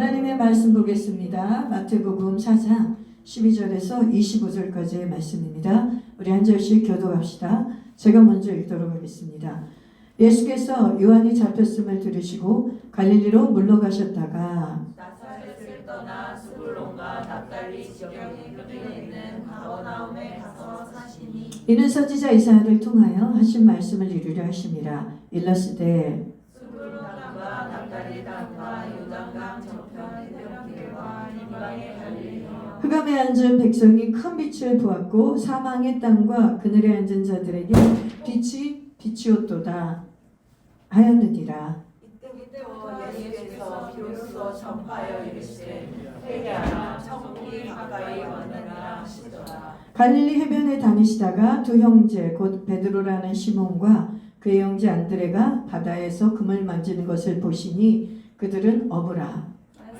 하나님의 말씀 보겠습니다. 마태복음 4장 12절에서 25절까지의 말씀입니다. 우리 한 절씩 교독합시다. 제가 먼저 읽도록 하겠습니다. 예수께서 요한이 잡혔음을 들으시고 갈릴리로 물러가셨다가 나사렛을 떠나 스불론과 납달리 지경에 있는 가버나움에 가서 사시니 이는 선지자 이사야를 통하여 하신 말씀을 이루려 하심이라. 일러스되 스불론 땅과 납달리 땅과 요단강 저편 해변길과 이방의 갈릴리여 흑암에 앉은 백성이 큰 빛을 보았고 사망의 땅과 그늘에 앉은 자들에게 빛이 비치었도다 하였느니라. 이때부터 예수께서 비로소 전파하여 이르시되 회개하라 천국이 가까이 왔느니라 하시더라. 갈릴리 해변에 다니시다가 두 형제 곧 베드로라는 시몬과 그의 형제 안드레가 바다에서 금을 만지는 것을 보시니 그들은 어부라.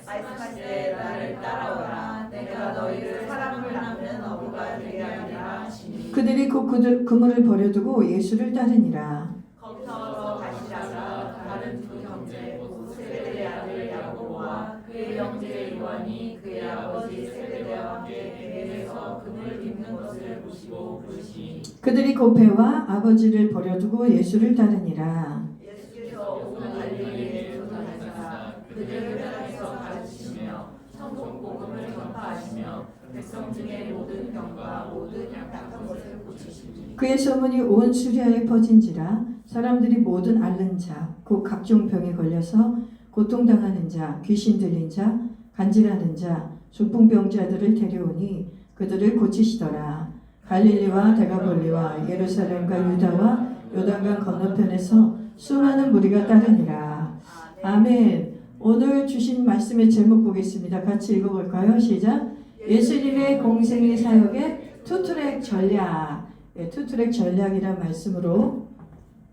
말씀하시되 나를 따라오라 내가 너희를 사람을 낚는 어부가 되게 하리라 하시니 그들이 곧 그물을 버려두고 예수를 따르니라. 거기서 가시다가 다른 두 형제 곧 세베대의 아들 야고보와 그의 형제 요한이 그의 아버지 세베대와 함께 배에서 그물 깁는 것을 보시고 부르시니 그들이 곧 배와 아버지를 버려두고 예수를 따르니라. 예수께서 온 갈릴리에 도전하시사 그들을 땅에서 가르치시며 천국 복음을 전파하시며 백성 중에 모든 병과 모든 약한 것을 고치시니 그의 소문이 온 수리아에 퍼진지라. 사람들이 모든 앓는 자, 곧 각종 병에 걸려서 고통당하는 자, 귀신 들린 자, 간질하는 자, 중풍병자들을 데려오니 그들을 고치시더라. 갈릴리와 데가볼리와 예루살렘과 유다와 요단강 건너편에서 수많은 무리가 따르니라. 아멘. 오늘 주신 말씀의 제목 보겠습니다. 같이 읽어볼까요? 시작. 예수님의 공생의 사역의 투트랙 전략. 네, 투트랙 전략이란 말씀으로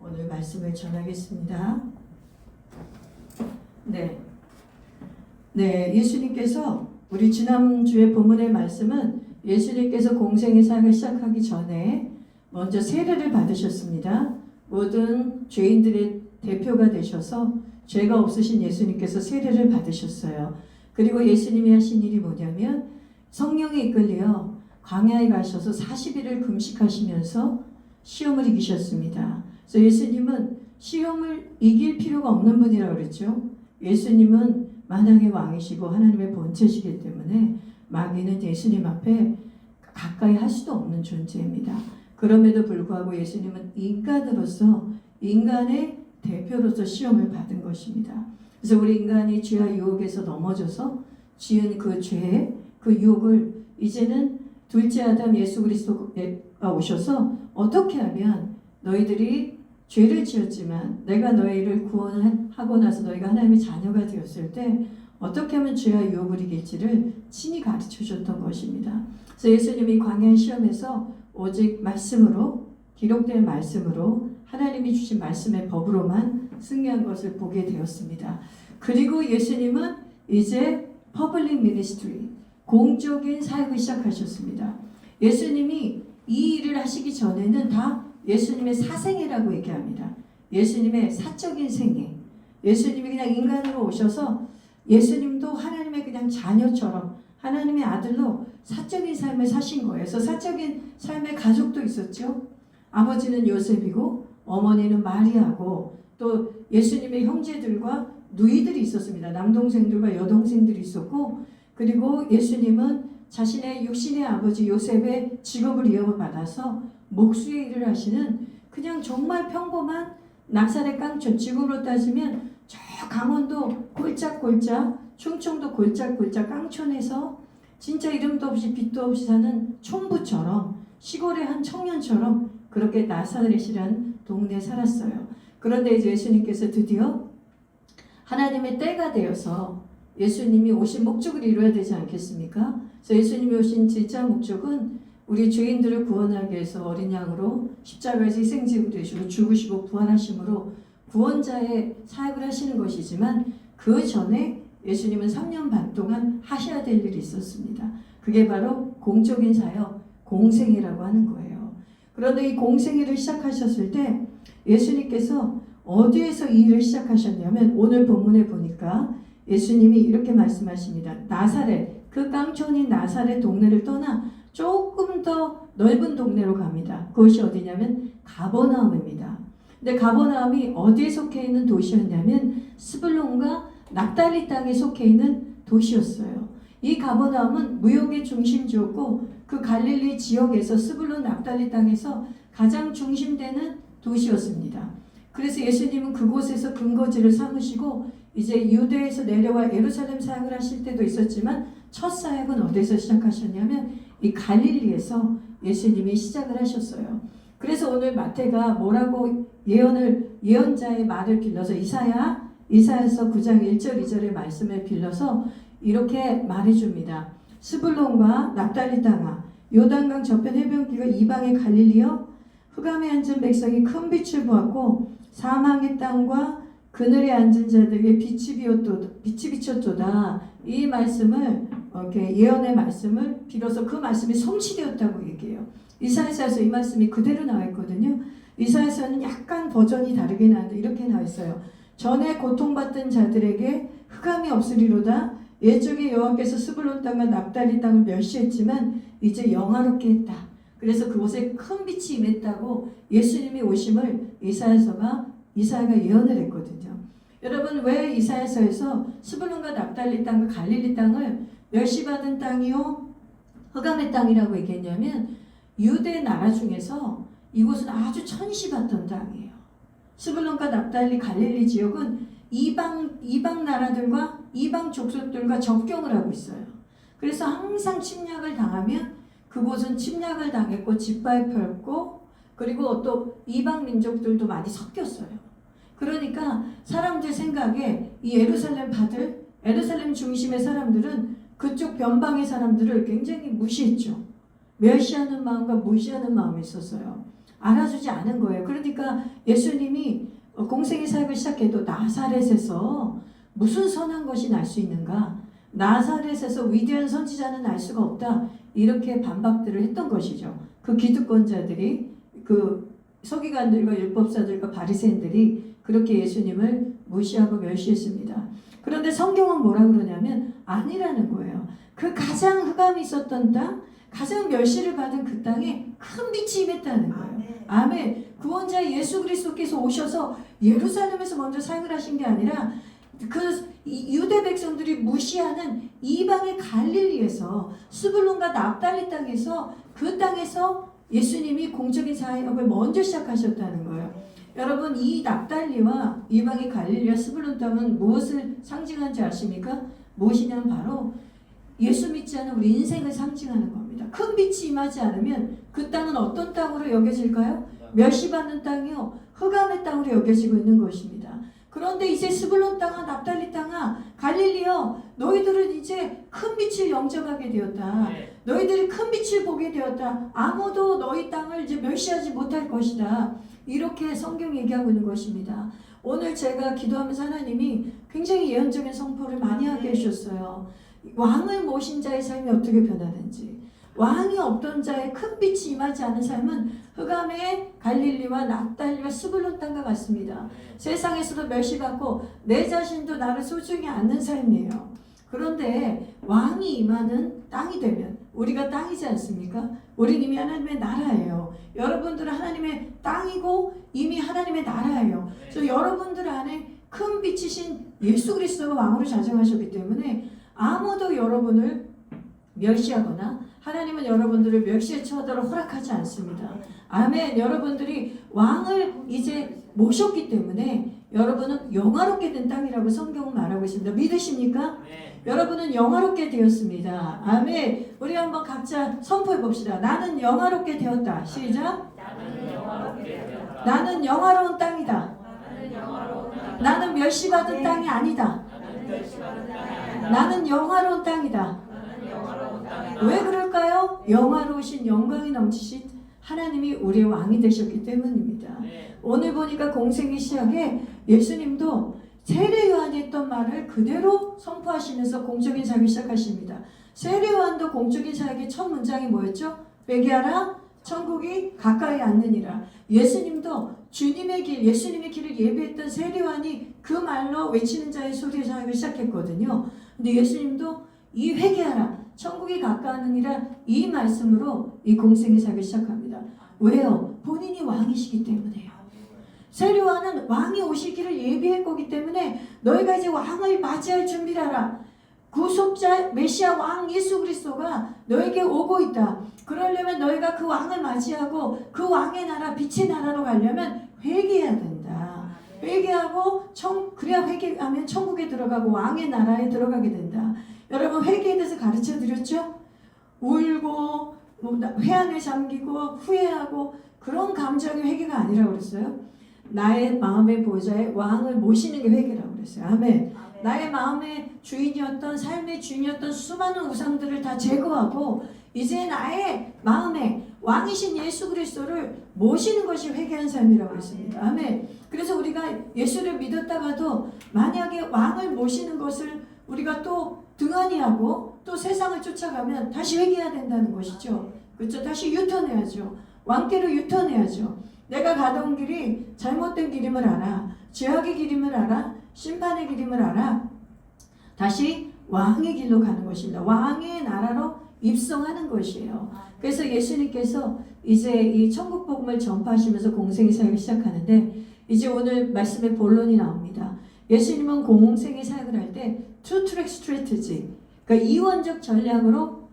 오늘 말씀을 전하겠습니다. 네, 예수님께서 우리 지난주에 본문의 말씀은 예수님께서 공생의 사역을 시작하기 전에 먼저 세례를 받으셨습니다. 모든 죄인들의 대표가 되셔서 죄가 없으신 예수님께서 세례를 받으셨어요. 그리고 예수님이 하신 일이 뭐냐면 성령에 이끌려 광야에 가셔서 40일을 금식하시면서 시험을 이기셨습니다. 그래서 예수님은 시험을 이길 필요가 없는 분이라고 그랬죠. 예수님은 만왕의 왕이시고 하나님의 본체시기 때문에 마귀는 예수님 앞에 가까이 할 수도 없는 존재입니다. 그럼에도 불구하고 예수님은 인간으로서 인간의 대표로서 시험을 받은 것입니다. 그래서 우리 인간이 죄와 유혹에서 넘어져서 지은 그 죄, 그 유혹을 이제는 둘째 아담 예수 그리스도가 오셔서 어떻게 하면 너희들이 죄를 지었지만 내가 너희를 구원하고 나서 너희가 하나님의 자녀가 되었을 때 어떻게 하면 죄와 유혹을 이길지를 친히 가르쳐 주셨던 것입니다. 그래서 예수님이 광야의 시험에서 오직 말씀으로 기록된 말씀으로 하나님이 주신 말씀의 법으로만 승리한 것을 보게 되었습니다. 그리고 예수님은 이제 퍼블릭 미니스트리 공적인 사역을 시작하셨습니다. 예수님이 이 일을 하시기 전에는 다 예수님의 사생애라고 얘기합니다. 예수님의 사적인 생애. 예수님이 그냥 인간으로 오셔서 예수님도 하나님의 그냥 자녀처럼 하나님의 아들로 사적인 삶을 사신 거예요. 그래서 사적인 삶의 가족도 있었죠. 아버지는 요셉이고 어머니는 마리아고 또 예수님의 형제들과 누이들이 있었습니다. 남동생들과 여동생들이 있었고 그리고 예수님은 자신의 육신의 아버지 요셉의 직업을 이어받아서 목수의 일을 하시는 그냥 정말 평범한 나사렛 깡촌, 지금으로 따지면 저 강원도 골짜골짜 충청도 골짜골짜 깡촌에서 진짜 이름도 없이 빛도 없이 사는 촌부처럼 시골의 한 청년처럼 그렇게 나사렛이라는 동네에 살았어요. 그런데 이제 예수님께서 드디어 하나님의 때가 되어서 예수님이 오신 목적을 이루어야 되지 않겠습니까? 그래서 예수님이 오신 진짜 목적은 우리 죄인들을 구원하기 위해서 어린 양으로 십자가에서 희생제물이 되시고 죽으시고 부활하심으로 구원자의 사역을 하시는 것이지만 그 전에 예수님은 3년 반 동안 하셔야 될 일이 있었습니다. 그게 바로 공적인 사역, 공생애라고 하는 거예요. 그런데 이 공생애를 시작하셨을 때 예수님께서 어디에서 이 일을 시작하셨냐면 오늘 본문에 보니까 예수님이 이렇게 말씀하십니다. 나사렛, 그 깡촌인 나사렛 동네를 떠나 조금 더 넓은 동네로 갑니다. 그것이 어디냐면 가버나움입니다. 근데 가버나움이 어디에 속해 있는 도시였냐면 스불론과 납달리 땅에 속해 있는 도시였어요. 이 가버나움은 무역의 중심지였고 그 갈릴리 지역에서 스불론 납달리 땅에서 가장 중심되는 도시였습니다. 그래서 예수님은 그곳에서 근거지를 삼으시고 이제 유대에서 내려와 예루살렘 사역을 하실 때도 있었지만 첫 사역은 어디서 시작하셨냐면 이 갈릴리에서 예수님이 시작을 하셨어요. 그래서 오늘 마태가 뭐라고 예언자의 말을 빌려서 이사야서 9장 1절 2절의 말씀을 빌려서 이렇게 말해줍니다. 스불론과 납달리 땅아 요단강 저편 해변길과 이방의 갈릴리여 흑암에 앉은 백성이 큰 빛을 보았고 사망의 땅과 그늘에 앉은 자들에게 빛이 비쳤도다. 이 말씀을 이렇게 예언의 말씀을 빌어서 그 말씀이 성취되었다고 얘기해요. 이사야서에서 이 말씀이 그대로 나와 있거든요. 이사야서는 약간 버전이 다르게 나왔는데 이렇게 나와 있어요. 전에 고통받던 자들에게 흑암이 없으리로다. 예적에 여호와께서 스불론 땅과 납달리 땅을 멸시했지만 이제 영화롭게 했다. 그래서 그곳에 큰 빛이 임했다고 예수님이 오심을 이사야가 예언을 했거든요. 여러분 왜 이사야서에서 스불론과 납달리 땅과 갈릴리 땅을 멸시받은 땅이요 흑암의 땅이라고 얘기했냐면 유대 나라 중에서 이곳은 아주 천시받던 땅이에요. 스불론과 납달리 갈릴리 지역은 이방 나라들과 이방 족속들과 접경을 하고 있어요. 그래서 항상 침략을 당하면 그곳은 침략을 당했고 짓밟혔고 그리고 또 이방 민족들도 많이 섞였어요. 그러니까 사람들 생각에 이 예루살렘 중심의 사람들은 그쪽 변방의 사람들을 굉장히 무시했죠. 멸시하는 마음과 무시하는 마음이 있었어요. 알아주지 않은 거예요. 그러니까 예수님이 공생의 사역을 시작해도 나사렛에서 무슨 선한 것이 날 수 있는가? 나사렛에서 위대한 선지자는 날 수가 없다. 이렇게 반박들을 했던 것이죠. 그 기득권자들이 그 서기관들과 율법사들과 바리새인들이 그렇게 예수님을 무시하고 멸시했습니다. 그런데 성경은 뭐라 그러냐면 아니라는 거예요. 그 가장 흑암이 있었던 땅, 가장 멸시를 받은 그 땅에 큰 빛이 임했다는 거예요. 아멘. 구원자 예수 그리스도께서 오셔서 예루살렘에서 먼저 사역을 하신 게 아니라 그 유대 백성들이 무시하는 이방의 갈릴리에서 스불론과 납달리 땅에서 그 땅에서 예수님이 공적인 사역을 먼저 시작하셨다는 거예요. 여러분 이 납달리와 이방의 갈릴리와 스불론 땅은 무엇을 상징하는지 아십니까? 무엇이냐면 바로 예수 믿지 않은 우리 인생을 상징하는 겁니다. 큰 빛이 임하지 않으면 그 땅은 어떤 땅으로 여겨질까요? 멸시받는 땅이요 흑암의 땅으로 여겨지고 있는 것입니다. 그런데 이제 스불론 땅아 납달리 땅아 갈릴리여 너희들은 이제 큰 빛을 영접하게 되었다. 너희들이 큰 빛을 보게 되었다. 아무도 너희 땅을 이제 멸시하지 못할 것이다. 이렇게 성경 얘기하고 있는 것입니다. 오늘 제가 기도하면서 하나님이 굉장히 예언적인 선포를 많이 하게 해주셨어요. 왕을 모신 자의 삶이 어떻게 변하는지, 왕이 없던 자의 큰 빛이 임하지 않은 삶은 흑암의 갈릴리와 납달리와 스불론 땅과 같습니다. 세상에서도 멸시받고 내 자신도 나를 소중히 않는 삶이에요. 그런데 왕이 임하는 땅이 되면 우리가 땅이지 않습니까? 우리는 이미 하나님의 나라예요. 여러분들은 하나님의 땅이고 이미 하나님의 나라예요. 그래서 여러분들 안에 큰 빛이신 예수 그리스도가 왕으로 자정하셨기 때문에 아무도 여러분을 멸시하거나 하나님은 여러분들을 멸시에 처하도록 허락하지 않습니다. 아멘. 여러분들이 왕을 이제 모셨기 때문에 여러분은 영화롭게 된 땅이라고 성경은 말하고 있습니다. 믿으십니까? 네. 여러분은 영화롭게 되었습니다. 아멘. 우리 한번 각자 선포해 봅시다. 나는 영화롭게 되었다. 시작. 나는 영화로운 땅이다. 나는 멸시받은 땅이 아니다. 나는 영화로운 땅이다. 왜 그럴까요? 영화로우신 영광이 넘치신 하나님이 우리의 왕이 되셨기 때문입니다. 오늘 보니까 공생의 시작에 예수님도 세례 요한이 했던 말을 그대로 선포하시면서 공적인 사역을 시작하십니다. 세례 요한도 공적인 사역의 첫 문장이 뭐였죠? 회개하라, 천국이 가까이 왔느니라. 예수님도 주님의 길, 예수님의 길을 예비했던 세례요한이 그 말로 외치는 자의 소리의 사역을 시작했거든요. 근데 예수님도 이 회개하라, 천국이 가까우느니라 이 말씀으로 이 공생의 사역을 시작합니다. 왜요? 본인이 왕이시기 때문에요. 세례요한은 왕이 오시기를 예비할 거기 때문에 너희가 이제 왕을 맞이할 준비를 하라. 구속자 메시아 왕 예수 그리스도가 너에게 오고 있다. 그러려면 너희가 그 왕을 맞이하고 그 왕의 나라, 빛의 나라로 가려면 회개해야 된다. 회개하고 그래야 회개하면 천국에 들어가고 왕의 나라에 들어가게 된다. 여러분 회개에 대해서 가르쳐 드렸죠? 울고 회한에 잠기고 후회하고 그런 감정이 회개가 아니라고 그랬어요. 나의 마음의 보좌에 왕을 모시는 게 회개라고 그랬어요. 아멘. 나의 마음의 주인이었던 삶의 주인이었던 수많은 우상들을 다 제거하고 이제 나의 마음에 왕이신 예수 그리스도를 모시는 것이 회개한 삶이라고 했습니다. 아멘. 그래서 우리가 예수를 믿었다가도 만약에 왕을 모시는 것을 우리가 또 등한히 하고 또 세상을 쫓아가면 다시 회개해야 된다는 것이죠. 그렇죠? 다시 유턴해야죠. 왕께로 유턴해야죠. 내가 가던 길이 잘못된 길임을 알아. 죄악의 길임을 알아. 심판의 길임을 알아. 다시 왕의 길로 가는 것입니다. 왕의 나라로 입성하는 것이에요. 그래서 예수님께서 이제 이 천국 복음을 전파하시면서 공생의 사역을 시작하는데 이제 오늘 말씀의 본론이 나옵니다. 예수님은 공생의 사역을 할 때 two track strategy, 그러니까 이원적 전략으로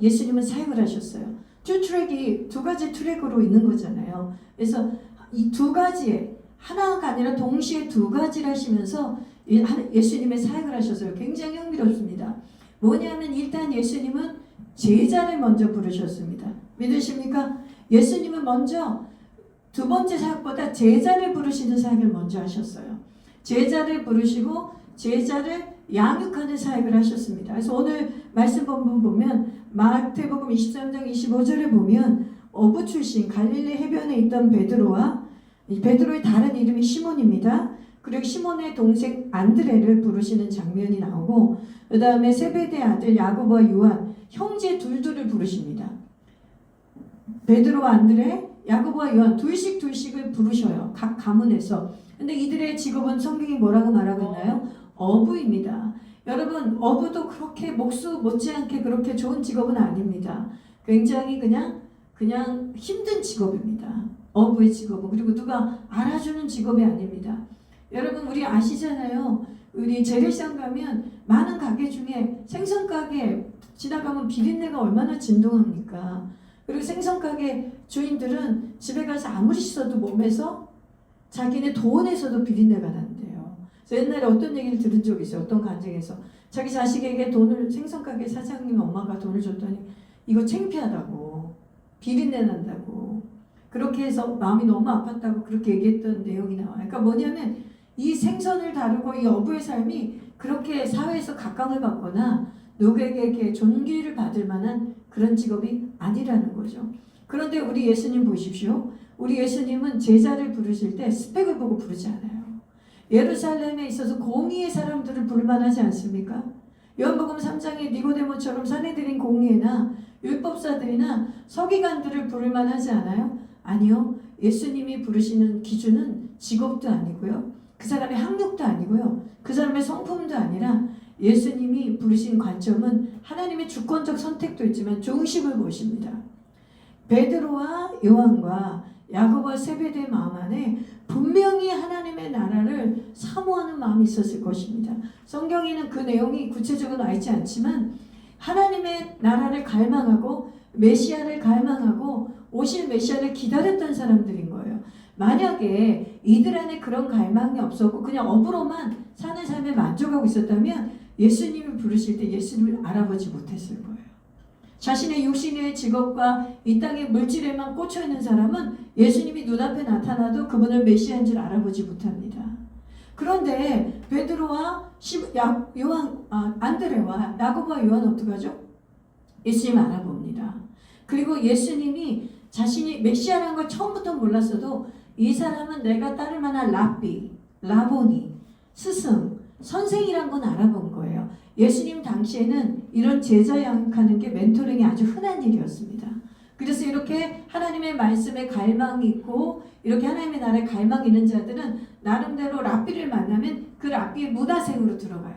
예수님은 사역을 하셨어요. two track이 두 가지 트랙으로 있는 거잖아요. 그래서 이 두 가지에 하나가 아니라 동시에 두 가지를 하시면서 예수님의 사역을 하셔서요. 굉장히 흥미롭습니다. 뭐냐면 일단 예수님은 제자를 먼저 부르셨습니다. 믿으십니까? 예수님은 먼저 두 번째 사역보다 제자를 부르시는 사역을 먼저 하셨어요. 제자를 부르시고 제자를 양육하는 사역을 하셨습니다. 그래서 오늘 말씀 본문 보면 마태복음 23장 25절에 보면 어부 출신 갈릴리 해변에 있던 베드로의 다른 이름이 시몬입니다. 그리고 시몬의 동생 안드레를 부르시는 장면이 나오고 그 다음에 세베대 아들 야고보와 요한 형제 둘을 부르십니다. 베드로와 안드레, 야고보와 요한 둘씩을 부르셔요. 각 가문에서. 근데 이들의 직업은 성경이 뭐라고 말하고 있나요? 어부입니다. 여러분 어부도 그렇게 목수 못지않게 그렇게 좋은 직업은 아닙니다. 굉장히 그냥 힘든 직업입니다. 어부의 직업은. 그리고 누가 알아주는 직업이 아닙니다. 여러분 우리 아시잖아요. 우리 재래시장 가면 많은 가게 중에 생선 가게 지나가면 비린내가 얼마나 진동합니까? 그리고 생선 가게 주인들은 집에 가서 아무리 씻어도 몸에서 자기네 돈에서도 비린내가 난대요. 그래서 옛날에 어떤 얘기를 들은 적이 있어요. 어떤 가정에서 자기 자식에게 생선 가게 사장님 엄마가 돈을 줬더니 이거 창피하다고 비린내 난다고 그렇게 해서 마음이 너무 아팠다고 그렇게 얘기했던 내용이 나와요. 그러니까 뭐냐면 이 생선을 다루고 이 어부의 삶이 그렇게 사회에서 각광을 받거나 누구에게 존귀를 받을 만한 그런 직업이 아니라는 거죠. 그런데 우리 예수님 보십시오. 우리 예수님은 제자를 부르실 때 스펙을 보고 부르지 않아요. 예루살렘에 있어서 공의의 사람들을 부를만하지 않습니까? 요한복음 3장에 니고데모처럼 사내들인 공의나 율법사들이나 서기관들을 부를만하지 않아요? 아니요. 예수님이 부르시는 기준은 직업도 아니고요. 그 사람의 학력도 아니고요. 그 사람의 성품도 아니라 예수님이 부르신 관점은 하나님의 주권적 선택도 있지만 중심을 보십니다. 베드로와 요한과 야고보와 세베대의 마음 안에 분명히 하나님의 나라를 사모하는 마음이 있었을 것입니다. 성경에는 그 내용이 구체적으로 나와 있지 않지만 하나님의 나라를 갈망하고 메시아를 갈망하고 오실 메시아를 기다렸던 사람들인 거예요. 만약에 이들 안에 그런 갈망이 없었고 그냥 업으로만 사는 삶에 만족하고 있었다면 예수님을 부르실 때 예수님을 알아보지 못했을 거예요. 자신의 육신의 직업과 이 땅의 물질에만 꽂혀있는 사람은 예수님이 눈앞에 나타나도 그분을 메시아인 줄 알아보지 못합니다. 그런데 베드로와 안드레와 야고보와 요한은 어떡하죠? 예수님 알아봅니다. 그리고 예수님이 자신이 메시아라는 걸 처음부터 몰랐어도 이 사람은 내가 따를 만한 라보니, 스승, 선생이란 건 알아본 거예요. 예수님 당시에는 이런 제자 양육하는 게 멘토링이 아주 흔한 일이었습니다. 그래서 이렇게 하나님의 말씀에 갈망이 있고 이렇게 하나님의 나라에 갈망이 있는 자들은 나름대로 랍비를 만나면 그 랍비의 문화생으로 들어가요.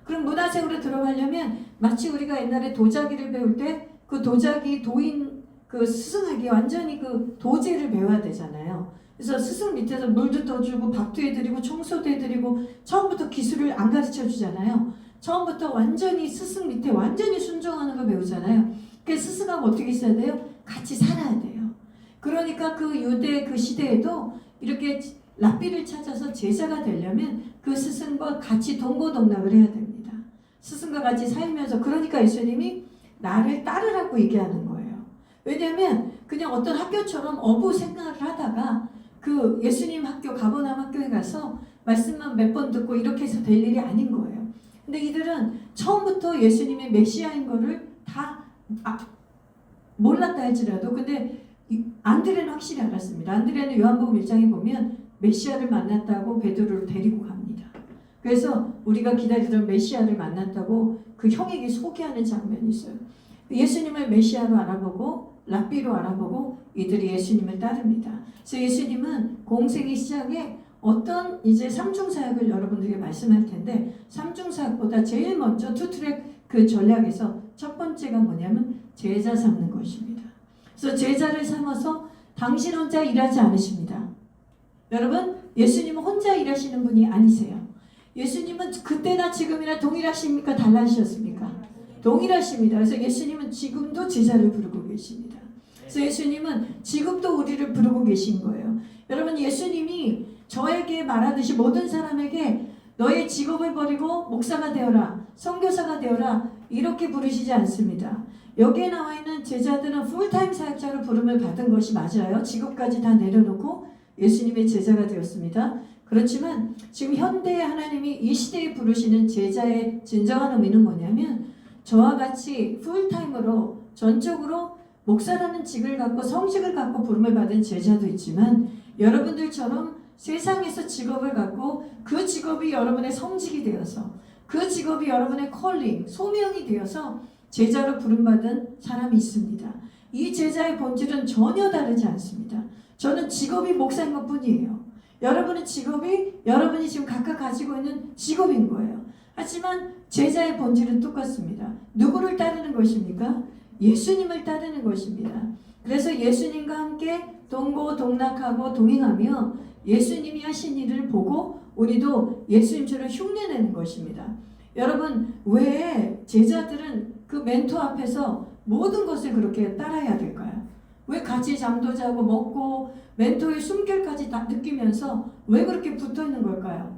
그럼 문화생으로 들어가려면 마치 우리가 옛날에 도자기를 배울 때 그 도자기 도인 그 스승에게 완전히 그 도제를 배워야 되잖아요. 그래서 스승 밑에서 물도 떠주고 밥도 해드리고 청소도 해드리고 처음부터 기술을 안 가르쳐 주잖아요. 처음부터 완전히 스승 밑에 완전히 순종하는 걸 배우잖아요. 그래서 스승하고 어떻게 있어야 돼요? 같이 살아야 돼요. 그러니까 그 유대 그 시대에도 이렇게 랍비를 찾아서 제자가 되려면 그 스승과 같이 동고동락을 해야 됩니다. 스승과 같이 살면서 그러니까 예수님이 나를 따르라고 얘기하는 거예요. 왜냐하면 그냥 어떤 학교처럼 어부 생활을 하다가 그 예수님 학교 가버나움 학교에 가서 말씀만 몇 번 듣고 이렇게 해서 될 일이 아닌 거예요. 근데 이들은 처음부터 예수님의 메시아인 거를 다 몰랐다 할지라도 근데 안드레는 확실히 알았습니다. 안드레는 요한복음 1장에 보면 메시아를 만났다고 베드로를 데리고 갑니다. 그래서 우리가 기다리던 메시아를 만났다고 그 형에게 소개하는 장면이 있어요. 예수님을 메시아로 알아보고 랍비로 알아보고 이들이 예수님을 따릅니다. 그래서 예수님은 공생의 시작에 어떤 이제 삼중사역을 여러분들에게 말씀할 텐데 삼중사역보다 제일 먼저 투트랙 그 전략에서 첫 번째가 뭐냐면 제자 삼는 것입니다. 그래서 제자를 삼아서 당신 혼자 일하지 않으십니다. 여러분 예수님은 혼자 일하시는 분이 아니세요. 예수님은 그때나 지금이나 동일하십니까? 달라지셨습니까? 동일하십니다. 그래서 예수님은 지금도 제자를 부르고 계십니다. 그래서 예수님은 지금도 우리를 부르고 계신 거예요. 여러분 예수님이 저에게 말하듯이 모든 사람에게 너의 직업을 버리고 목사가 되어라, 선교사가 되어라 이렇게 부르시지 않습니다. 여기에 나와 있는 제자들은 풀타임 사역자로 부름을 받은 것이 맞아요. 직업까지 다 내려놓고 예수님의 제자가 되었습니다. 그렇지만 지금 현대의 하나님이 이 시대에 부르시는 제자의 진정한 의미는 뭐냐면 저와 같이 풀타임으로 전적으로 목사라는 직을 갖고 성직을 갖고 부름을 받은 제자도 있지만 여러분들처럼 세상에서 직업을 갖고 그 직업이 여러분의 성직이 되어서 그 직업이 여러분의 컬링, 소명이 되어서 제자로 부름받은 사람이 있습니다. 이 제자의 본질은 전혀 다르지 않습니다. 저는 직업이 목사인 것 뿐이에요. 여러분의 직업이 여러분이 지금 각각 가지고 있는 직업인 거예요. 하지만 제자의 본질은 똑같습니다. 누구를 따르는 것입니까? 예수님을 따르는 것입니다. 그래서 예수님과 함께 동고동락하고 동행하며 예수님이 하신 일을 보고 우리도 예수님처럼 흉내내는 것입니다. 여러분 왜 제자들은 그 멘토 앞에서 모든 것을 그렇게 따라야 될까요? 왜 같이 잠도 자고 먹고 멘토의 숨결까지 다 느끼면서 왜 그렇게 붙어있는 걸까요?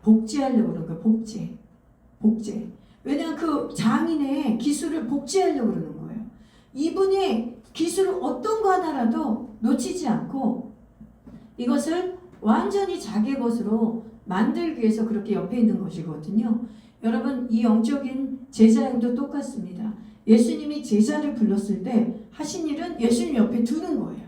복제하려고 그러는 거예요. 복제. 왜냐하면 그 장인의 기술을 복제하려고 그러는 거예요. 이분의 기술을 어떤 거 하나라도 놓치지 않고 이것을 완전히 자기의 것으로 만들기 위해서 그렇게 옆에 있는 것이거든요. 여러분 이 영적인 제자형도 똑같습니다. 예수님이 제자를 불렀을 때 하신 일은 예수님 옆에 두는 거예요.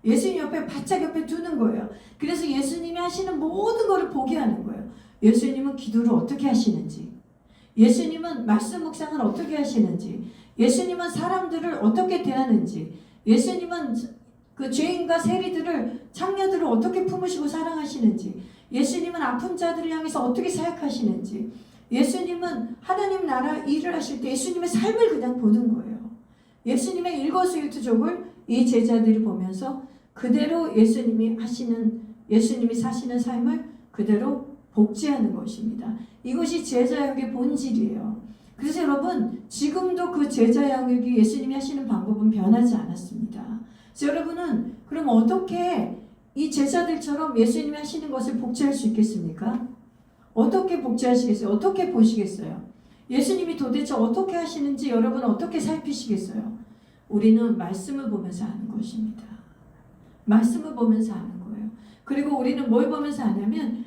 예수님 옆에 바짝 옆에 두는 거예요. 그래서 예수님이 하시는 모든 것을 보게 하는 거예요. 예수님은 기도를 어떻게 하시는지, 예수님은 말씀 묵상을 어떻게 하시는지, 예수님은 사람들을 어떻게 대하는지, 예수님은 그 죄인과 세리들을 창녀들을 어떻게 품으시고 사랑하시는지, 예수님은 아픈 자들을 향해서 어떻게 사역하시는지, 예수님은 하나님 나라 일을 하실 때 예수님의 삶을 그냥 보는 거예요. 예수님의 일거수일투족을 이 제자들이 보면서 그대로 예수님이 사시는 삶을 그대로 복제하는 것입니다. 이것이 제자 영역의 본질이에요. 그래서 여러분 지금도 그 제자 영역이 예수님이 하시는 방법은 변하지 않았습니다. 그래서 여러분은 그럼 어떻게 이 제자들처럼 예수님이 하시는 것을 복제할 수 있겠습니까? 어떻게 복제하시겠어요? 어떻게 보시겠어요? 예수님이 도대체 어떻게 하시는지 여러분은 어떻게 살피시겠어요? 우리는 말씀을 보면서 하는 것입니다. 말씀을 보면서 하는 거예요. 그리고 우리는 뭘 보면서 하냐면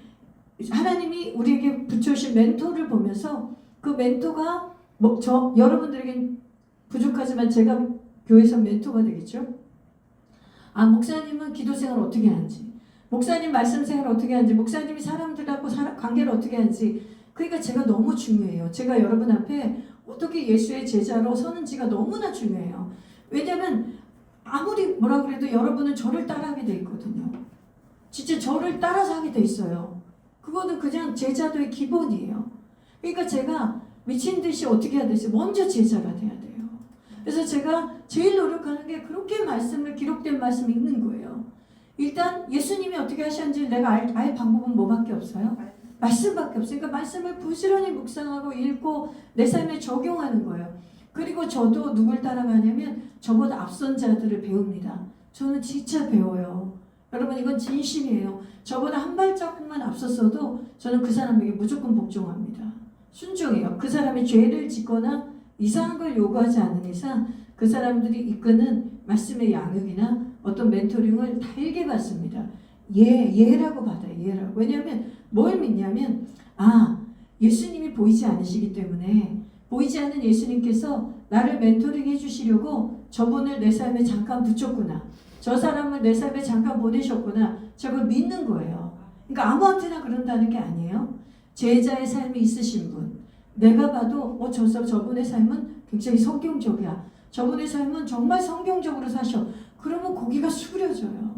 하나님이 우리에게 붙여주신 멘토를 보면서 그 멘토가 여러분들에겐 부족하지만 제가 교회에서 멘토가 되겠죠? 목사님은 기도 생활 어떻게 하는지, 목사님 말씀 생활 어떻게 하는지, 목사님이 사람들하고 관계를 어떻게 하는지, 그러니까 제가 너무 중요해요. 제가 여러분 앞에 어떻게 예수의 제자로 서는지가 너무나 중요해요. 왜냐하면 아무리 뭐라 그래도 여러분은 저를 따라하게 돼 있거든요. 진짜 저를 따라서 하게 돼 있어요. 그거는 그냥 제자도의 기본이에요. 그러니까 제가 미친 듯이 어떻게 해야 되지? 먼저 제자가 돼야 돼요. 그래서 제가 제일 노력하는 게 그렇게 말씀을, 기록된 말씀 읽는 거예요. 일단 예수님이 어떻게 하셨는지 내가 알 방법은 뭐밖에 없어요? 말씀밖에 없어요. 그러니까 말씀을 부지런히 묵상하고 읽고 내 삶에 적용하는 거예요. 그리고 저도 누굴 따라가냐면 저보다 앞선 자들을 배웁니다. 저는 진짜 배워요. 여러분 이건 진심이에요. 저보다 한 발자국만 앞섰어도 저는 그 사람에게 무조건 복종합니다. 순종해요. 그 사람이 죄를 짓거나 이상한 걸 요구하지 않는 이상 그 사람들이 이끄는 말씀의 양육이나 어떤 멘토링을 달게 받습니다. 예라고 받아요. 예라고. 왜냐하면 뭘 믿냐면 예수님이 보이지 않으시기 때문에 보이지 않는 예수님께서 나를 멘토링 해주시려고 저분을 내 삶에 잠깐 붙였구나. 저 사람을 내 삶에 잠깐 보내셨구나. 저걸 믿는 거예요. 그러니까 아무한테나 그런다는 게 아니에요. 제자의 삶이 있으신 분. 내가 봐도 저분의 삶은 굉장히 성경적이야. 저분의 삶은 정말 성경적으로 사셔. 그러면 고기가 수그려져요.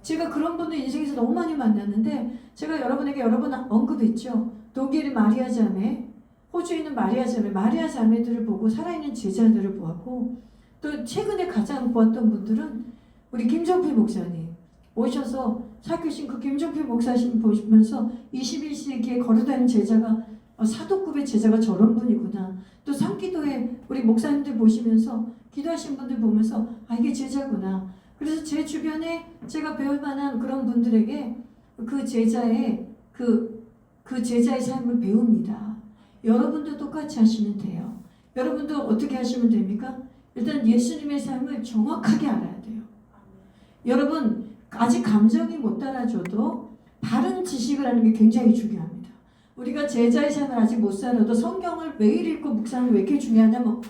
제가 그런 분들 인생에서 너무 많이 만났는데 제가 여러분에게 여러 번 언급했죠. 독일의 마리아 자매, 호주에 있는 마리아 자매들을 보고 살아있는 제자들을 보았고 또 최근에 가장 보았던 분들은 우리 김정필 목사님 오셔서 사귀신 그 김정필 목사님 보시면서 21세기에 걸어다니는 제자가 사도급의 제자가 저런 분이구나. 또 상기도에 우리 목사님들 보시면서 기도하신 분들 보면서 이게 제자구나. 그래서 제 주변에 제가 배울 만한 그런 분들에게 그 제자의 제자의 삶을 배웁니다. 여러분도 똑같이 하시면 돼요. 여러분도 어떻게 하시면 됩니까? 일단 예수님의 삶을 정확하게 알아야 돼요. 여러분 아직 감정이 못 따라줘도 바른 지식을 하는 게 굉장히 중요합니다. 우리가 제자의 삶을 아직 못 살아도 성경을 매일 읽고 묵상하는 왜 이렇게 중요하냐면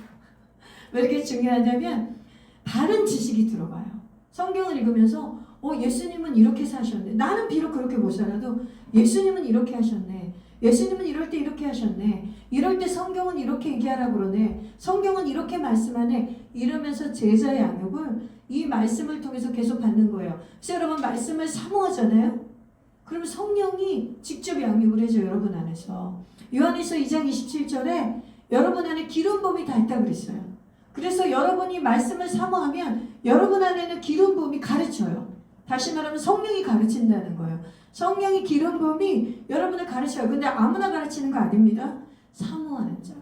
왜 이렇게 중요하냐면 바른 지식이 들어가요. 성경을 읽으면서 예수님은 이렇게 사셨네. 나는 비록 그렇게 못 살아도 예수님은 이렇게 하셨네. 예수님은 이럴 때 이렇게 하셨네. 이럴 때 성경은 이렇게 얘기하라고 그러네. 성경은 이렇게 말씀하네. 이러면서 제자의 양육을 이 말씀을 통해서 계속 받는 거예요. 그래서 여러분 말씀을 사모하잖아요. 그러면 성령이 직접 양육을 해줘요. 여러분 안에서. 요한일서 2장 27절에 여러분 안에 기름 부음이 다 있다고 그랬어요. 그래서 여러분이 말씀을 사모하면 여러분 안에는 기름 부음이 가르쳐요. 다시 말하면 성령이 가르친다는 거예요. 성령이 기름 부음이 여러분을 가르쳐요. 근데 아무나 가르치는 거 아닙니다. 사모하는 자.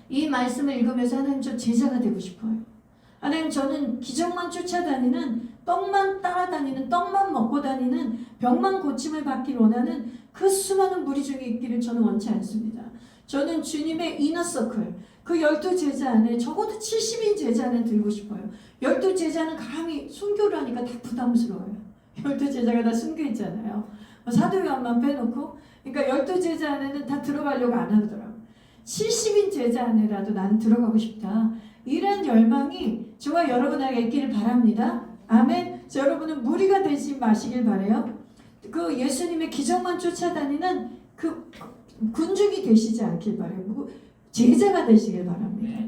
이 말씀을 읽으면서 하나님 저 제자가 되고 싶어요. 하나님 저는 기적만 쫓아다니는 떡만 따라다니는 떡만 먹고 다니는 병만 고침을 받길 원하는 그 수많은 무리 중에 있기를 저는 원치 않습니다. 저는 주님의 이너서클 그 12제자 안에 적어도 70인 제자 안에 들고 싶어요. 12제자는 감히 순교를 하니까 다 부담스러워요. 12제자가 다 순교 있잖아요. 사도 요한만 빼놓고 그러니까 12제자 안에는 다 들어가려고 안 하더라고요. 70인 제자 안에라도 나는 들어가고 싶다. 이런 열망이 저와 여러분에게 있기를 바랍니다. 아멘. 여러분은 무리가 되지 마시길 바라요. 그 예수님의 기적만 쫓아다니는 그 군중이 되시지 않길 바라요. 제자가 되시길 바랍니다.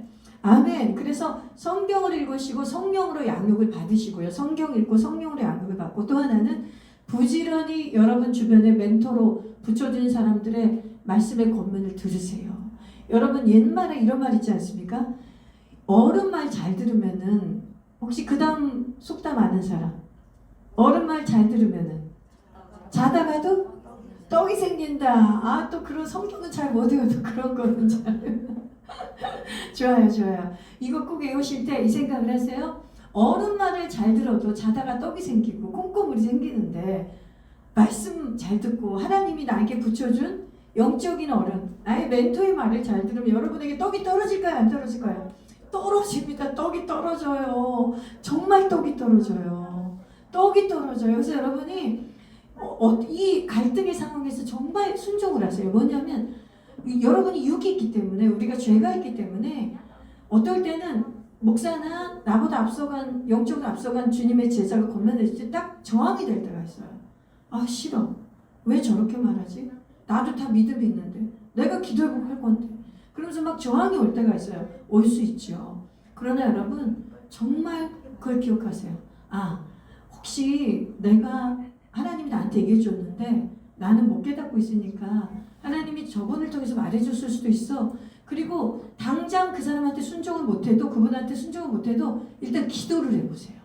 아멘. 그래서 성경을 읽으시고 성령으로 양육을 받으시고요. 성경 읽고 성령으로 양육을 받고 또 하나는 부지런히 여러분 주변에 멘토로 붙여준 사람들의 말씀의 권면을 들으세요. 여러분 옛말에 이런 말 있지 않습니까? 어른 말 잘 들으면은 혹시 그 다음 속담 아는 사람? 어른 말 잘 들으면은 자다가도 떡이 생긴다. 또 그런 성경은 잘 못 외워도 그런 거는 잘 좋아요. 이거 꼭 외우실 때 이 생각을 하세요. 어른 말을 잘 들어도 자다가 떡이 생기고 콩고물이 생기는데 말씀 잘 듣고 하나님이 나에게 붙여준 영적인 어른, 나의 멘토의 말을 잘 들으면 여러분에게 떡이 떨어질까요? 안 떨어질까요? 떨어집니다. 떡이 떨어져요. 정말 떡이 떨어져요. 떡이 떨어져요. 그래서 여러분이 이 갈등의 상황에서 정말 순종을 하세요. 뭐냐면 여러분이 육이 있기 때문에 우리가 죄가 있기 때문에 어떨 때는 목사나 나보다 앞서간 영적으로 앞서간 주님의 제자가 권면했을 때 딱 저항이 될 때가 있어요. 싫어. 왜 저렇게 말하지? 나도 다 믿음이 있는데 내가 기도해보고 할 건데 그러면서 막 저항이 올 때가 있어요. 올 수 있죠. 그러나 여러분 정말 그걸 기억하세요. 혹시 내가 하나님이 나한테 얘기해 줬는데 나는 못 깨닫고 있으니까 하나님이 저분을 통해서 말해줬을 수도 있어. 그리고 당장 그 사람한테 순종을 못해도, 그분한테 순종을 못해도 일단 기도를 해보세요.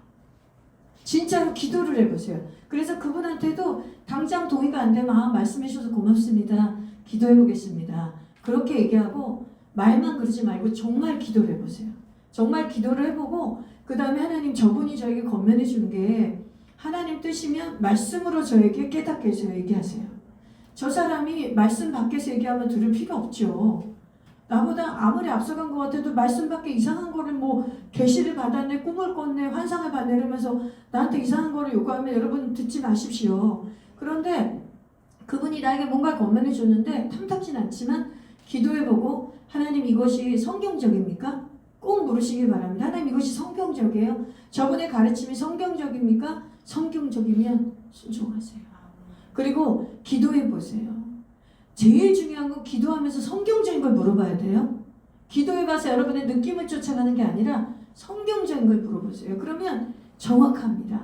진짜로 기도를 해보세요. 그래서 그분한테도 당장 동의가 안 되면 말씀해 주셔서 고맙습니다. 기도해 보겠습니다. 그렇게 얘기하고 말만 그러지 말고 정말 기도를 해보세요. 정말 기도를 해보고 그 다음에 하나님, 저분이 저에게 건면해 주는 게 하나님 뜻이면 말씀으로 저에게 깨닫게 해서 얘기하세요. 저 사람이 말씀 밖에서 얘기하면 들을 필요 없죠. 나보다 아무리 앞서간 것 같아도 말씀 밖에 이상한 거를 계시를 받았네, 꿈을 꿨네, 환상을 받네 이러면서 나한테 이상한 거를 요구하면 여러분 듣지 마십시오. 그런데 그분이 나에게 뭔가 건면해 줬는데 탐탁진 않지만 기도해보고 하나님, 이것이 성경적입니까? 꼭 물으시길 바랍니다. 하나님, 이것이 성경적이에요? 저분의 가르침이 성경적입니까? 성경적이면 순종하세요. 그리고 기도해보세요. 제일 중요한 건 기도하면서 성경적인 걸 물어봐야 돼요. 기도해봐서 여러분의 느낌을 쫓아가는 게 아니라 성경적인 걸 물어보세요. 그러면 정확합니다.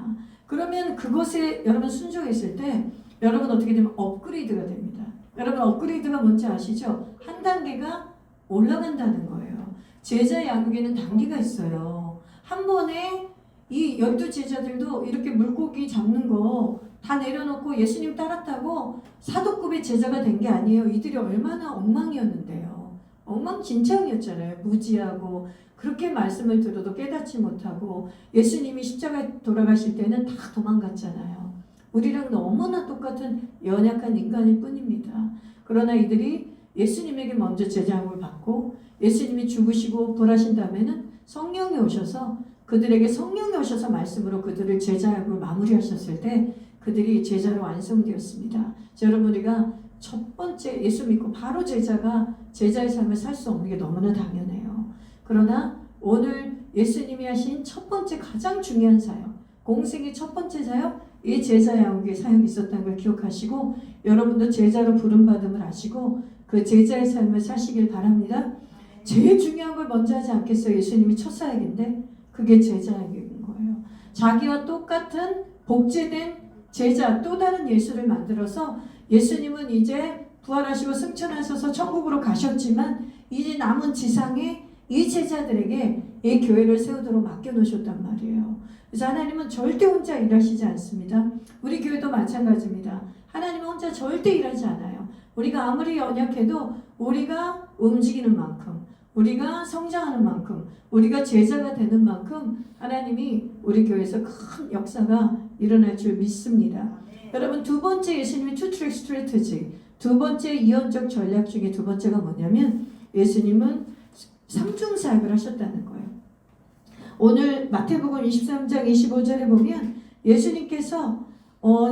그러면 그것에 여러분 순종했을 때 여러분 어떻게 되면 업그레이드가 됩니다. 여러분 업그레이드가 뭔지 아시죠? 한 단계가 올라간다는 거예요. 제자 양육에는 단계가 있어요. 한 번에 이 12제자들도 이렇게 물고기 잡는 거 다 내려놓고 예수님 따랐다고 사도급의 제자가 된 게 아니에요. 이들이 얼마나 엉망이었는데요. 엉망진창이었잖아요. 무지하고 그렇게 말씀을 들어도 깨닫지 못하고 예수님이 십자가에 돌아가실 때는 다 도망갔잖아요. 우리랑 너무나 똑같은 연약한 인간일 뿐입니다. 그러나 이들이 예수님에게 먼저 제자함을 받고 예수님이 죽으시고 부활하신 다음에는 성령이 오셔서 그들에게 성령이 오셔서 말씀으로 그들을 제자함으로 마무리하셨을 때 그들이 제자로 완성되었습니다. 여러분, 우리가 첫 번째 예수 믿고 바로 제자가 제자의 삶을 살 수 없는 게 너무나 당연해요. 그러나 오늘 예수님이 하신 첫 번째 가장 중요한 사역, 공생의 첫 번째 사역, 이 제자 양육의 사역이 있었다는 걸 기억하시고 여러분도 제자로 부름받음을 아시고 그 제자의 삶을 사시길 바랍니다. 제일 중요한 걸 먼저 하지 않겠어요? 예수님이 첫 사역인데 그게 제자 양육인 거예요. 자기와 똑같은 복제된 제자, 또 다른 예수를 만들어서 예수님은 이제 부활하시고 승천하셔서 천국으로 가셨지만 이제 남은 지상에 이 제자들에게 이 교회를 세우도록 맡겨놓으셨단 말이에요. 그래서 하나님은 절대 혼자 일하시지 않습니다. 우리 교회도 마찬가지입니다. 하나님은 혼자 절대 일하지 않아요. 우리가 아무리 연약해도 우리가 움직이는 만큼, 우리가 성장하는 만큼, 우리가 제자가 되는 만큼 하나님이 우리 교회에서 큰 역사가 일어날 줄 믿습니다. 여러분, 두 번째 예수님의 투트랙 스트레티지, 두 번째 이언적 전략 중에 두 번째가 뭐냐면 예수님은 삼중사역을 하셨다는 거예요. 오늘 마태복음 23장 25절에 보면 예수님께서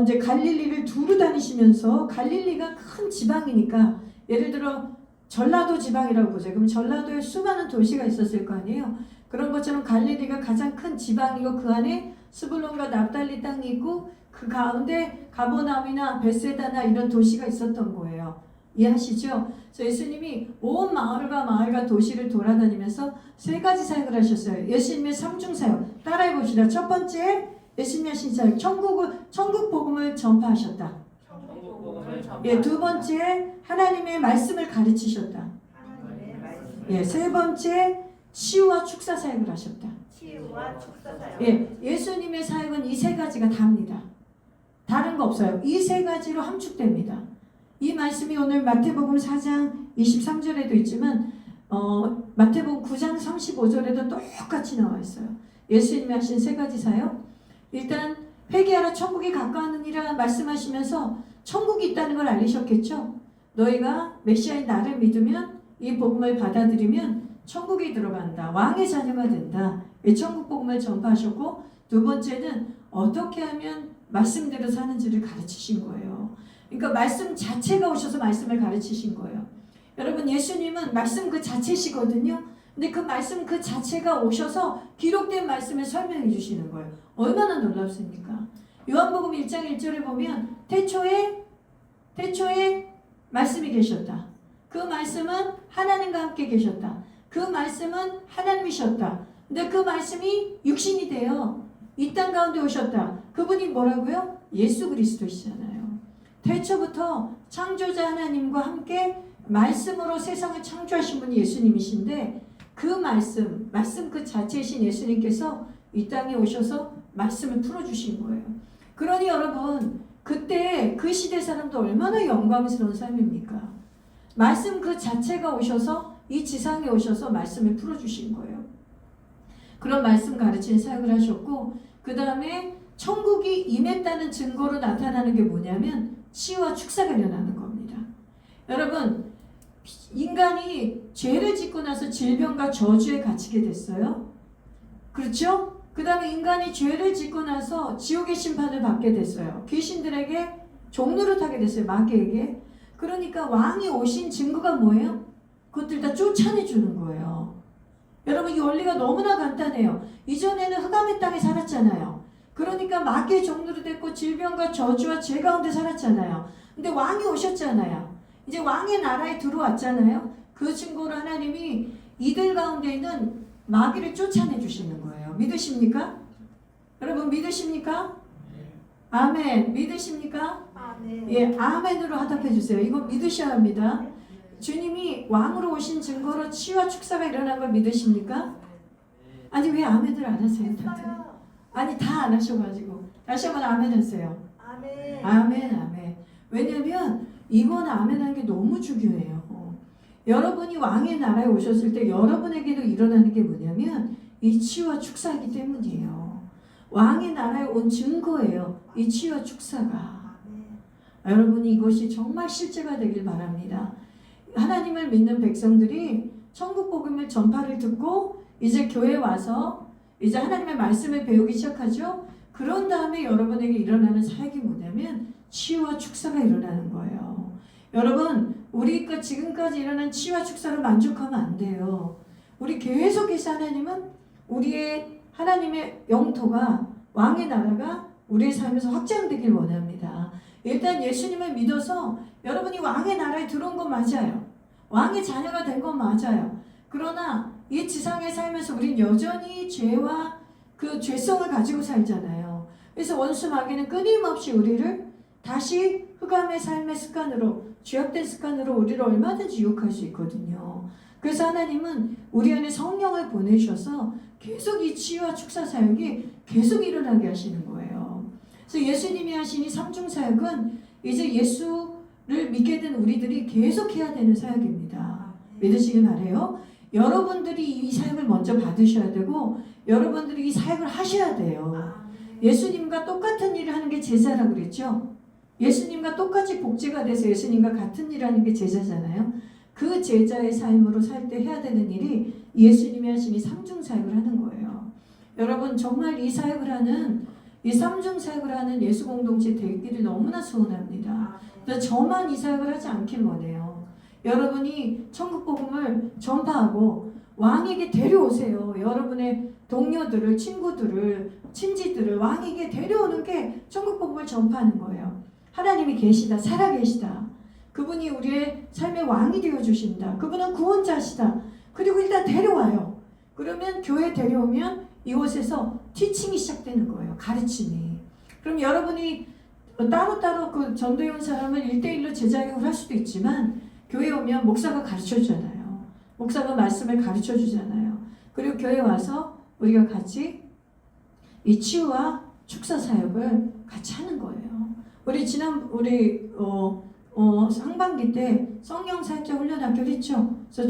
이제 갈릴리를 두루 다니시면서 갈릴리가 큰 지방이니까 예를 들어 전라도 지방이라고 보세요. 그럼 전라도에 수많은 도시가 있었을 거 아니에요. 그런 것처럼 갈릴리가 가장 큰 지방이고 그 안에 스불론과 납달리 땅이 있고 그 가운데 가버나움이나 베세다나 이런 도시가 있었던 거예요. 이해하시죠? 그래서 예수님이 온 마을과 도시를 돌아다니면서 세 가지 사역을 하셨어요. 예수님의 삼중사역 따라해 봅시다. 첫 번째 예수님이 하신 사역, 천국 복음을 전파하셨다. 예, 두 번째 하나님의 말씀을 가르치셨다. 예, 세 번째 치유와 축사 사역을 하셨다. 치유와 축사 사역. 예, 예수님의 사역은 이 세 가지가 답니다. 다른 거 없어요. 이 세 가지로 함축됩니다. 이 말씀이 오늘 마태복음 4장 23절에도 있지만 마태복음 9장 35절에도 똑같이 나와 있어요. 예수님이 하신 세 가지 사역. 일단 회개하라 천국이 가까웠느니라 말씀하시면서 천국이 있다는 걸 알리셨겠죠. 너희가 메시아인 나를 믿으면 이 복음을 받아들이면 천국에 들어간다. 왕의 자녀가 된다. 이 천국 복음을 전파하셨고 두 번째는 어떻게 하면 말씀대로 사는지를 가르치신 거예요. 그러니까 말씀 자체가 오셔서 말씀을 가르치신 거예요. 여러분, 예수님은 말씀 그 자체시거든요. 근데 그 말씀 그 자체가 오셔서 기록된 말씀을 설명해 주시는 거예요. 얼마나 놀랍습니까? 요한복음 1장 1절에 보면 태초에 말씀이 계셨다. 그 말씀은 하나님과 함께 계셨다. 그 말씀은 하나님이셨다. 근데 그 말씀이 육신이 되어 이 땅 가운데 오셨다. 그분이 뭐라고요? 예수 그리스도시잖아요. 태초부터 창조자 하나님과 함께 말씀으로 세상을 창조하신 분이 예수님이신데 그 말씀 그 자체이신 예수님께서 이 땅에 오셔서 말씀을 풀어주신 거예요. 그러니 여러분 그때 그 시대 사람도 얼마나 영광스러운 삶입니까? 말씀 그 자체가 오셔서 이 지상에 오셔서 말씀을 풀어주신 거예요. 그런 말씀 가르치는 사역을 하셨고 그 다음에 천국이 임했다는 증거로 나타나는 게 뭐냐면 치유와 축사가 일어나는 겁니다. 여러분 인간이 죄를 짓고 나서 질병과 저주에 갇히게 됐어요. 그렇죠? 그 다음에 인간이 죄를 짓고 나서 지옥의 심판을 받게 됐어요. 귀신들에게 종노릇하게 됐어요. 마귀에게. 그러니까 왕이 오신 증거가 뭐예요? 그것들 다 쫓아내주는 거예요. 여러분 이 원리가 너무나 간단해요. 이전에는 흑암의 땅에 살았잖아요. 그러니까 마귀의 종노릇 됐고 질병과 저주와 죄 가운데 살았잖아요. 근데 왕이 오셨잖아요. 이제 왕의 나라에 들어왔잖아요. 그 증거로 하나님이 이들 가운데 있는 마귀를 쫓아내 주시는 거예요. 믿으십니까? 여러분 믿으십니까? 아멘. 믿으십니까? 아멘. 예, 아멘으로 화답해 주세요. 이거 믿으셔야 합니다. 주님이 왕으로 오신 증거로 치유와 축사가 일어난 걸 믿으십니까? 아니 왜 아멘을 안 하세요? 다들? 아니 다 안 하셔가지고 다시 한번 아멘 하세요. 아멘. 아멘 아멘. 왜냐면 이건 아멘하는 게 너무 중요해요. 여러분이 왕의 나라에 오셨을 때 여러분에게도 일어나는 게 뭐냐면 이 치유와 축사이기 때문이에요. 왕의 나라에 온 증거예요. 이 치유와 축사가. 여러분이 이것이 정말 실제가 되길 바랍니다. 하나님을 믿는 백성들이 천국 복음을 전파를 듣고 이제 교회에 와서 이제 하나님의 말씀을 배우기 시작하죠. 그런 다음에 여러분에게 일어나는 사역이 뭐냐면 치유와 축사가 일어나는 거예요. 여러분 우리가 지금까지 일어난 치유와 축사로 만족하면 안 돼요. 우리 계속해서 하나님은 우리의 하나님의 영토가 왕의 나라가 우리의 삶에서 확장되길 원합니다. 일단 예수님을 믿어서 여러분이 왕의 나라에 들어온 건 맞아요. 왕의 자녀가 된 건 맞아요. 그러나 이 지상에 살면서 우린 여전히 죄와 그 죄성을 가지고 살잖아요. 그래서 원수 마귀는 끊임없이 우리를 다시 흑암의 삶의 습관으로 죄악된 습관으로 우리를 얼마든지 유혹할 수 있거든요. 그래서 하나님은 우리 안에 성령을 보내셔서 계속 이 치유와 축사 사역이 계속 일어나게 하시는 거예요. 그래서 예수님이 하신 이 삼중 사역은 이제 예수를 믿게 된 우리들이 계속 해야 되는 사역입니다. 믿으시길 바래요. 여러분들이 이 사역을 먼저 받으셔야 되고 여러분들이 이 사역을 하셔야 돼요. 예수님과 똑같은 일을 하는 게 제자라고 그랬죠. 예수님과 똑같이 복제가 돼서 예수님과 같은 일을 하는 게 제자잖아요. 그 제자의 삶으로 살 때 해야 되는 일이 예수님이 하신 이 삼중 사역을 하는 거예요. 여러분 정말 이 사역을 하는 이 삼중 사역을 하는 예수 공동체 되기를 너무나 소원합니다. 저만 이 사역을 하지 않길 원해요. 여러분이 천국 복음을 전파하고 왕에게 데려오세요. 여러분의 동료들을, 친구들을, 친지들을 왕에게 데려오는 게 천국 복음을 전파하는 거예요. 하나님이 계시다, 살아계시다. 그분이 우리의 삶의 왕이 되어주신다. 그분은 구원자시다. 그리고 일단 데려와요. 그러면 교회 데려오면 이곳에서 티칭이 시작되는 거예요. 가르침이. 그럼 여러분이 따로따로 그 전도에 온 사람을 1대1로 제자교육을 할 수도 있지만 교회에 오면 목사가 가르쳐주잖아요. 목사가 말씀을 가르쳐주잖아요. 그리고 교회에 와서 우리가 같이 이 치유와 축사 사역을 같이 하는 거예요. 우리 상반기 때 성령 사역자 훈련학교를 했죠. 그래서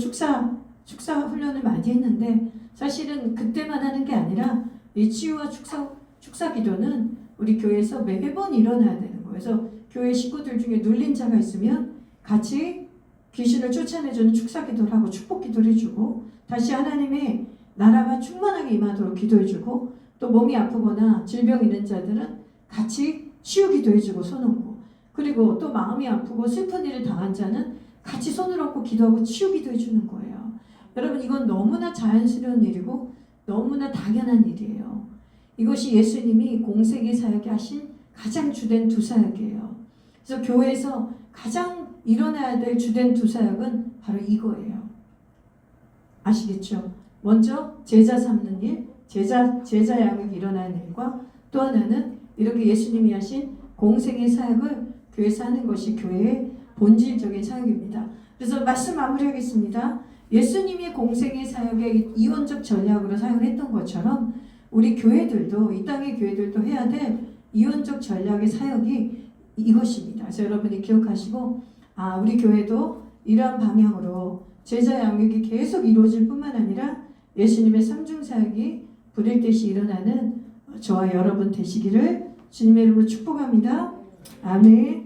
축사 훈련을 많이 했는데 사실은 그때만 하는 게 아니라 이 치유와 축사 기도는 우리 교회에서 매번 일어나야 되는 거예요. 그래서 교회 식구들 중에 눌린 자가 있으면 같이 귀신을 쫓아내주는 축사 기도를 하고 축복 기도를 해주고 다시 하나님의 나라가 충만하게 임하도록 기도해주고 또 몸이 아프거나 질병 있는 자들은 같이 치유 기도해주고 손 얹고 그리고 또 마음이 아프고 슬픈 일을 당한 자는 같이 손을 얹고 기도하고 치유 기도해주는 거예요. 여러분 이건 너무나 자연스러운 일이고 너무나 당연한 일이에요. 이것이 예수님이 공생의 사역에 하신 가장 주된 두 사역이에요. 그래서 교회에서 가장 일어나야 될 주된 두 사역은 바로 이거예요. 아시겠죠? 먼저 제자 삼는 일, 제자 양육이 일어나는 일과 또 하나는 이렇게 예수님이 하신 공생의 사역을 교회에서 하는 것이 교회의 본질적인 사역입니다. 그래서 말씀 마무리하겠습니다. 예수님이 공생의 사역에 이원적 전략으로 사역을 했던 것처럼 우리 교회들도, 이 땅의 교회들도 해야 될 이원적 전략의 사역이 이것입니다. 그래서 여러분이 기억하시고 우리 교회도 이러한 방향으로 제자 양육이 계속 이루어질 뿐만 아니라 예수님의 삼중 사역이 불일듯이 일어나는 저와 여러분 되시기를 주님의 이름으로 축복합니다. 아멘.